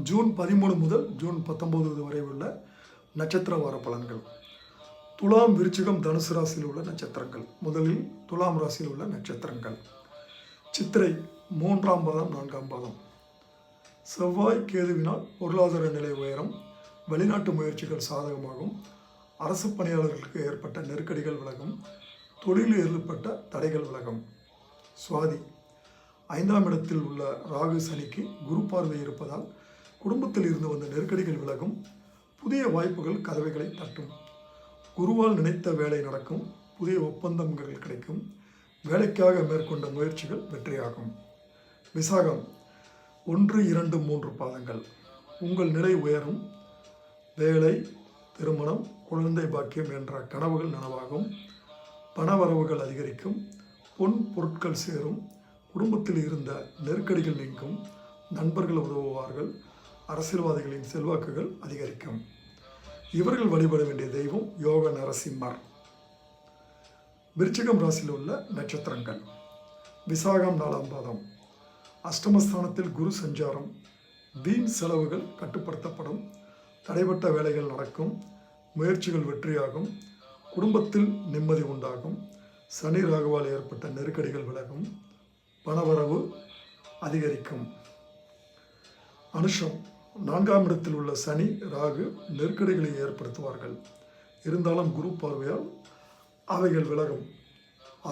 June 13 முதல் June 19 வரை உள்ள நட்சத்திர வார பலன்கள். துலாம், விருச்சிகம், தனுசு ராசியில் உள்ள நட்சத்திரங்கள். முதலில் துலாம் ராசியில் உள்ள நட்சத்திரங்கள். சித்திரை 3ஆம் பாதம் 4ஆம் பாதம். செவ்வாய் கேதுவினால் பொருளாதார நிலை உயரும். வெளிநாட்டு முயற்சிகள் சாதகமாகும். அரசு பணியாளர்களுக்கு ஏற்பட்ட நெருக்கடிகள் விலகும். தொழிலில் ஏற்பட்ட தடைகள் விலகும். சுவாதி 5ஆம் இடத்தில் உள்ள ராகு சனிக்கு குரு பார்வை இருப்பதால் குடும்பத்தில் இருந்து வந்த நெருக்கடிகள் விலகும். புதிய வாய்ப்புகள் கதவைகளை தட்டும். குருவால் நினைத்த வேலை நடக்கும். புதிய ஒப்பந்தங்கள் கிடைக்கும். வேலைக்காக மேற்கொண்ட முயற்சிகள் வெற்றியாகும். விசாகம் 1, 2, 3 பாதங்கள். உங்கள் நிலை உயரும். வேலை, திருமணம், குழந்தை பாக்கியம் என்ற கனவுகள் நனவாகும். பணவரவுகள் அதிகரிக்கும். பொன் பொருட்கள் சேரும். குடும்பத்தில் இருந்த நெருக்கடிகள் நீங்கும். நண்பர்கள் உதவுவார்கள். அரசியல்வாதிகளின் செல்வாக்குகள் அதிகரிக்கும். இவர்கள் வழிபட வேண்டிய தெய்வம் யோக நரசிம்மர். விருச்சிகம் ராசியில் உள்ள நட்சத்திரங்கள். விசாகம் 4ஆம் பாதம். அஷ்டமஸ்தானத்தில் குரு சஞ்சாரம். வீண் செலவுகள் கட்டுப்படுத்தப்படும். தடைப்பட்ட வேலைகள் நடக்கும். முயற்சிகள் வெற்றியாகும். குடும்பத்தில் நிம்மதி உண்டாகும். சனி ராகுவால் ஏற்பட்ட நெருக்கடிகள் விலகும். பணவரவு அதிகரிக்கும். அனுஷம் 4ஆம் இடத்தில் உள்ள சனி ராகு நெருக்கடிகளை ஏற்படுத்துவார்கள். இருந்தாலும் குரு பார்வையால் அவைகள் விலகும்.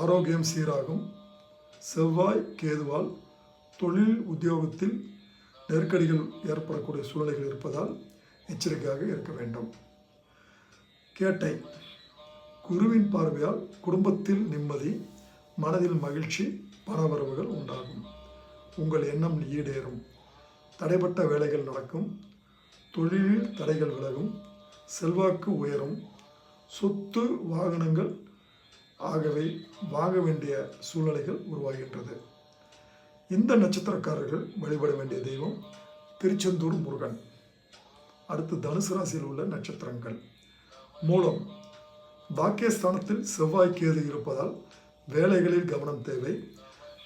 ஆரோக்கியம் சீராகும். செவ்வாய் கேதுவால் தொழில் உத்தியோகத்தில் நெருக்கடிகள் ஏற்படக்கூடிய சூழ்நிலைகள் இருப்பதால் எச்சரிக்கையாக இருக்க வேண்டும். கேட்டை குருவின் பார்வையால் குடும்பத்தில் நிம்மதி, மனதில் மகிழ்ச்சி, பணவரவுகள் உண்டாகும். உங்கள் எண்ணம் ஈடேறும். தடைப்பட்ட வேலைகள் நடக்கும். தொழிலில் தடைகள் விலகும். செல்வாக்கு உயரும். சொத்து, வாகனங்கள் ஆகவே வாங்க வேண்டிய சூழ்நிலைகள் உருவாகின்றது. இந்த நட்சத்திரக்காரர்கள் வழிபட வேண்டிய தெய்வம் திருச்செந்தூர் முருகன். அடுத்து தனுசு ராசியில் உள்ள நட்சத்திரங்கள். மூலம் பாக்கியஸ்தானத்தில் செவ்வாய் கேது இருப்பதால் வேலைகளில் கவனம் தேவை.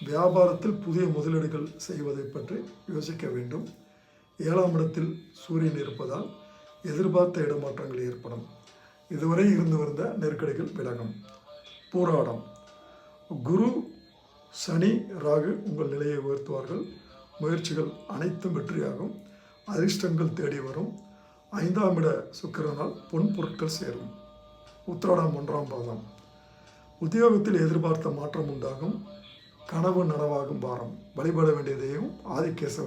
வியாபாரத்தில் புதிய முதலீடுகள் செய்வதை பற்றி யோசிக்க வேண்டும். 7ஆம் இடத்தில் சூரியன் இருப்பதால் எதிர்பார்த்த இடமாற்றங்கள் ஏற்படும். இதுவரை இருந்து வந்த நெருக்கடிகள் விலகும். போராடம் குரு சனி ராகு உங்கள் நிலையை உயர்த்துவார்கள். முயற்சிகள் அனைத்தும் வெற்றியாகும். அதிர்ஷ்டங்கள் தேடி வரும். 5ஆம் இட சுக்கிரனால் பொன் பொருட்கள் சேரும். உத்திராடம் 1ஆம் பாதம். உத்தியோகத்தில் எதிர்பார்த்த மாற்றம் உண்டாகும். கனவு நனவாகும் வாரம். வழிபட வேண்டிய தெய்வம் ஆதிகேசவ